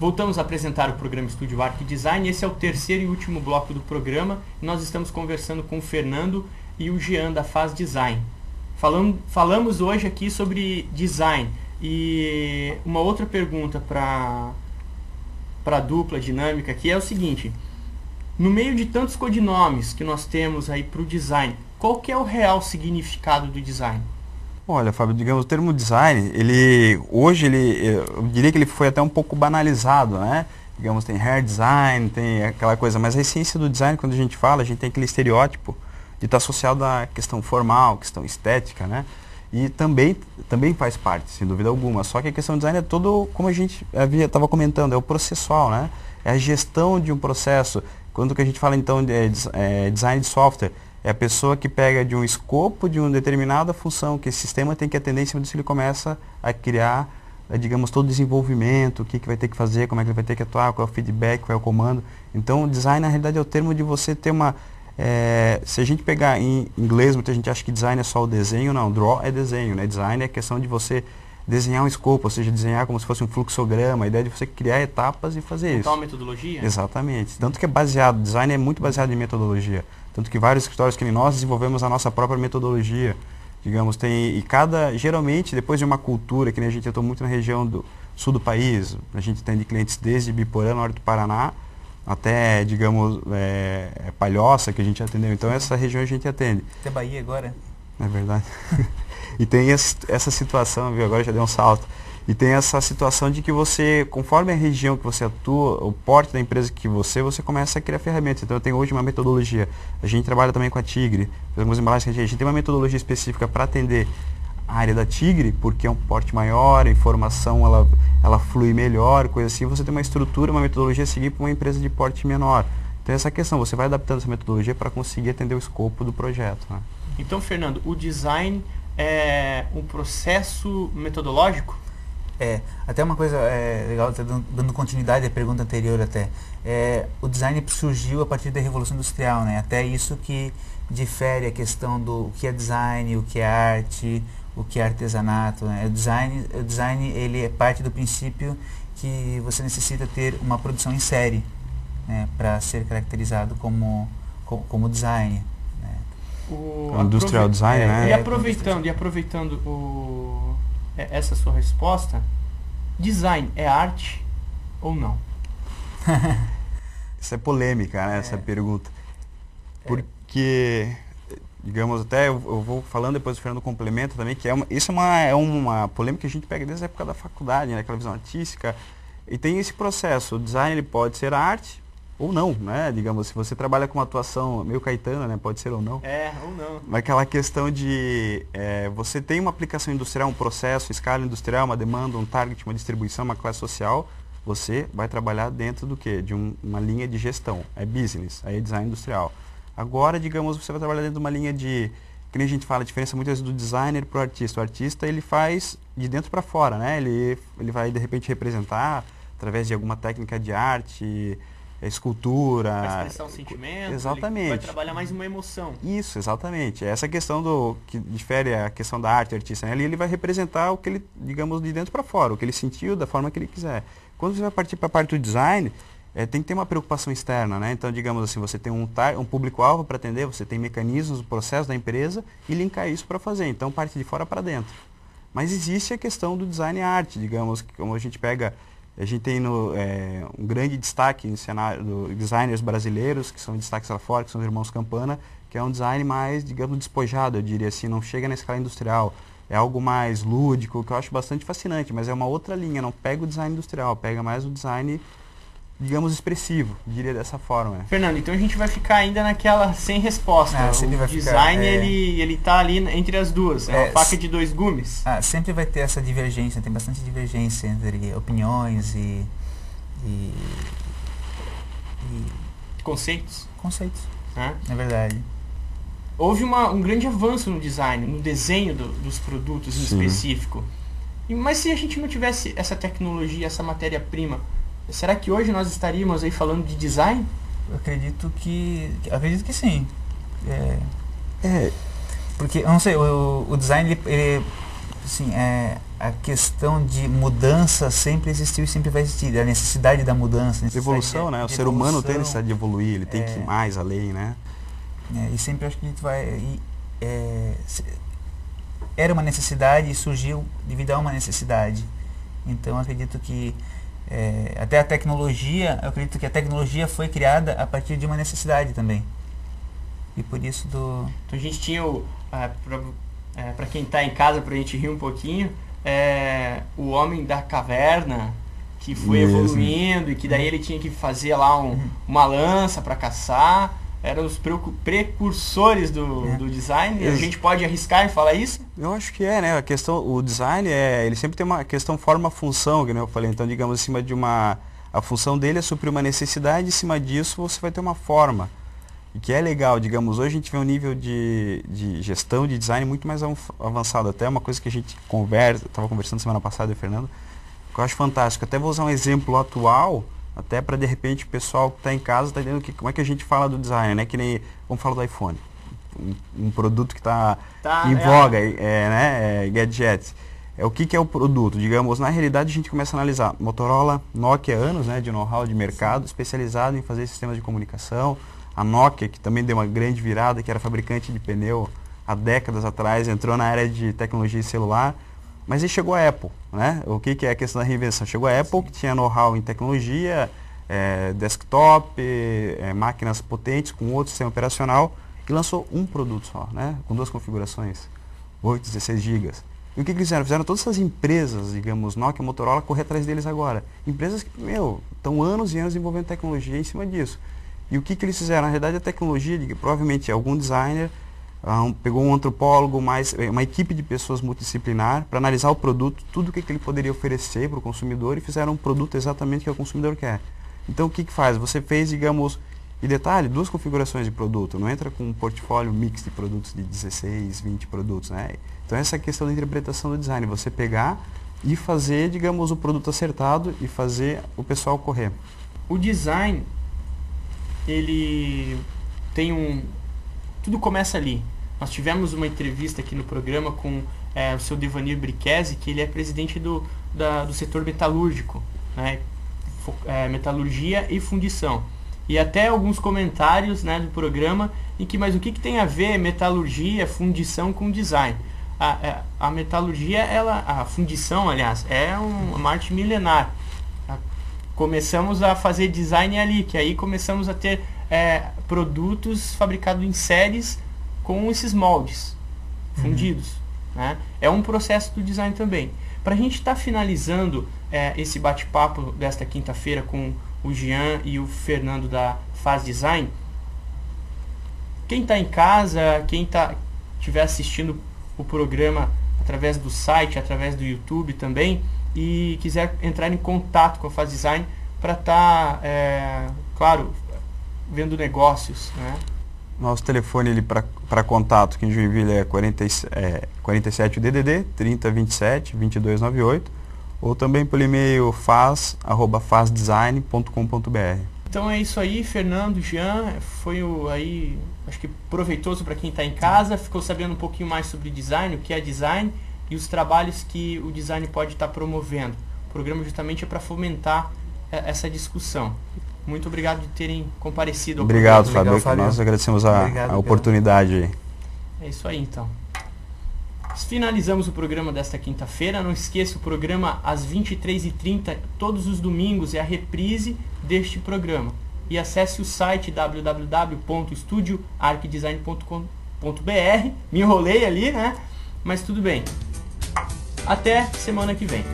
Voltamos a apresentar o programa Estúdio Arc Design. Esse é o terceiro e último bloco do programa. Nós estamos conversando com o Fernando e o Jean da Faz Design. Falamos hoje aqui sobre design. E uma outra pergunta para a dupla dinâmica aqui é o seguinte: no meio de tantos codinomes que nós temos aí para o design, qual que é o real significado do design? Olha, Fábio, digamos, o termo design, eu diria que ele foi até um pouco banalizado, né? Digamos, tem hair design, tem aquela coisa, mas a essência do design, quando a gente fala, a gente tem aquele estereótipo de estar associado à questão formal, questão estética, né? E também faz parte, sem dúvida alguma, só que a questão do design é todo, como a gente estava comentando, é o processual, né? É a gestão de um processo. Quando que a gente fala, então, de design de software, é a pessoa que pega de um escopo, de uma determinada função que esse sistema tem que atender, em cima disso ele começa a criar, digamos, todo o desenvolvimento, o que vai ter que fazer, como é que ele vai ter que atuar, qual é o feedback, qual é o comando. Então, o design, na realidade, é o termo de você ter uma... se a gente pegar em inglês, muita gente acha que design é só o desenho. Não, draw é desenho, né? Design é a questão de você desenhar um escopo, ou seja, desenhar como se fosse um fluxograma, a ideia de você criar etapas e fazer isso. Então, metodologia? Exatamente. Tanto que é baseado, design é muito baseado em metodologia. Tanto que vários escritórios que nós desenvolvemos a nossa própria metodologia, digamos, geralmente, depois de uma cultura, que nem a gente atua muito na região do sul do país, a gente tem clientes desde Biporã, norte do Paraná, até, digamos, Palhoça, que a gente atendeu. Então, essa região a gente atende. Até Bahia agora. É verdade. E tem essa situação, viu? Agora já deu um salto. E tem essa situação de que você, conforme a região que você atua, o porte da empresa que você começa a criar ferramentas. Então, eu tenho hoje uma metodologia. A gente trabalha também com a Tigre. Algumas embalagens que a gente tem uma metodologia específica para atender a área da Tigre, porque é um porte maior, a informação ela flui melhor, coisa assim. Você tem uma estrutura, uma metodologia a seguir para uma empresa de porte menor. Então, essa questão, você vai adaptando essa metodologia para conseguir atender o escopo do projeto, né? Então, Fernando, o design é um processo metodológico? Até uma coisa legal, dando continuidade à pergunta anterior até. O design surgiu a partir da Revolução Industrial, né? Até isso que difere a questão do que é design, o que é arte, o que é artesanato, né? O design ele é parte do princípio que você necessita ter uma produção em série, né? Para ser caracterizado como design. Né? O industrial design, né? E aproveitando essa sua resposta, design é arte ou não? Isso é polêmica, né, essa pergunta. Porque, digamos, até eu vou falando, depois o Fernando complementa também, que isso é uma polêmica que a gente pega desde a época da faculdade, né, aquela visão artística. E tem esse processo, o design ele pode ser arte ou não, né? Digamos, se você trabalha com uma atuação meio Caetano, né? Pode ser ou não. Ou não. Mas aquela questão de você tem uma aplicação industrial, um processo, escala industrial, uma demanda, um target, uma distribuição, uma classe social, você vai trabalhar dentro do quê? De uma linha de gestão. É business, aí é design industrial. Agora, digamos, você vai trabalhar dentro de uma linha de... Que nem a gente fala, a diferença muitas vezes do designer para o artista. O artista, ele faz de dentro para fora, né? Ele vai, de repente, representar através de alguma técnica de arte... escultura, vai expressar um sentimento, exatamente. Vai trabalhar mais uma emoção. Isso, exatamente. Essa questão que difere a questão da arte artista, né? Ele vai representar o que ele, digamos, de dentro para fora, o que ele sentiu da forma que ele quiser. Quando você vai partir para a parte do design, tem que ter uma preocupação externa, né? Então, digamos assim, você tem um público-alvo para atender, você tem mecanismos, o processo da empresa e linkar isso para fazer. Então, parte de fora para dentro. Mas existe a questão do design e arte, digamos, como a gente pega... A gente tem um grande destaque no cenário dos designers brasileiros, que são destaques lá fora, que são os irmãos Campana, que é um design mais, digamos, despojado, eu diria assim, não chega na escala industrial. É algo mais lúdico, que eu acho bastante fascinante, mas é uma outra linha, não pega o design industrial, pega mais o design, digamos, expressivo, diria dessa forma. Fernando, então a gente vai ficar ainda naquela sem resposta. O design, ele tá ali entre as duas, é uma faca de dois gumes. Sempre vai ter essa divergência, tem bastante divergência entre opiniões e conceitos. É verdade. Houve um grande avanço no design, no desenho dos produtos em específico. Mas se a gente não tivesse essa tecnologia, essa matéria-prima, será que hoje nós estaríamos aí falando de design? Eu acredito que sim. Porque, eu não sei, o design, Sim, a questão de mudança sempre existiu e sempre vai existir. A necessidade da mudança. Evolução, né? O ser humano tem necessidade de evoluir, ele tem que ir mais além, né? E sempre acho que a gente vai... era uma necessidade e surgiu devido a uma necessidade. Então, acredito que até a tecnologia, eu acredito que a tecnologia foi criada a partir de uma necessidade também. E por isso Então a gente tinha, para quem está em casa, para a gente rir um pouquinho, o homem da caverna, que foi evoluindo e que daí ele tinha que fazer lá uma lança para caçar. Eram os precursores do design. A gente pode arriscar em falar isso? Eu acho que né? O design ele sempre tem uma questão forma-função, que eu falei. Então, digamos, acima de a função dele é suprir uma necessidade, em cima disso você vai ter uma forma. E que é legal, digamos, hoje a gente vê um nível de gestão de design muito mais avançado. Até uma coisa que a gente estava conversando semana passada, Fernando, que eu acho fantástico. Até vou usar um exemplo atual, até para de repente o pessoal que está em casa está entendendo como é que a gente fala do design, né? Que nem, vamos falar do iPhone, um produto que está em voga, gadgets. O que é o produto? Digamos, na realidade a gente começa a analisar Motorola, Nokia, anos, né, de know-how de mercado, especializado em fazer sistemas de comunicação. A Nokia, que também deu uma grande virada, que era fabricante de pneu há décadas atrás, entrou na área de tecnologia e celular. Mas aí chegou a Apple, né? O que é a questão da reinvenção? Chegou a Apple, que tinha know-how em tecnologia, desktop, máquinas potentes, com outro sistema operacional, e lançou um produto só, né? Com 2 configurações, 8, 16 GB. E o que eles fizeram? Fizeram todas essas empresas, digamos, Nokia, Motorola, correr atrás deles agora. Empresas que, estão anos e anos desenvolvendo tecnologia em cima disso. E o que eles fizeram? Na realidade, a tecnologia, provavelmente algum designer, pegou um antropólogo, uma equipe de pessoas multidisciplinar para analisar o produto, tudo o que ele poderia oferecer para o consumidor e fizeram um produto exatamente que o consumidor quer. Então o que faz? Você fez, digamos, e detalhe, 2 configurações de produto, não entra com um portfólio mix de produtos de 16, 20 produtos, né? Então essa é a questão da interpretação do design, você pegar e fazer, digamos, o produto acertado e fazer o pessoal correr. O design, ele tem tudo começa ali. Nós tivemos uma entrevista aqui no programa com o seu Devanir Brichesi, que ele é presidente do setor metalúrgico, né? Metalurgia e fundição. E até alguns comentários, né, do programa em que, mas o que tem a ver metalurgia, fundição com design? A metalurgia, a fundição, aliás, é uma arte milenar. Começamos a fazer design ali, que aí começamos a ter produtos fabricados em séries com esses moldes fundidos, né? É um processo do design também. Para a gente estar finalizando esse bate-papo desta quinta-feira com o Jean e o Fernando da Faz Design, quem está em casa, quem estiver assistindo o programa através do site, através do YouTube também, e quiser entrar em contato com a Faz Design para estar, claro, vendo negócios, né? Nosso telefone para contato aqui em Joinville é 47 DDD 3027 2298 ou também pelo e-mail faz@fazdesign.com.br. Então é isso aí, Fernando, Jean, foi acho que proveitoso para quem está em casa, ficou sabendo um pouquinho mais sobre design, o que é design e os trabalhos que o design pode estar promovendo. O programa justamente é para fomentar essa discussão. Muito obrigado de terem comparecido ao programa. Obrigado, Fábio. Nós agradecemos a oportunidade. É isso aí, então. Finalizamos o programa desta quinta-feira. Não esqueça, o programa às 23h30, todos os domingos, é a reprise deste programa. E acesse o site www.studioarcdesign.com.br. Me enrolei ali, né? Mas tudo bem. Até semana que vem.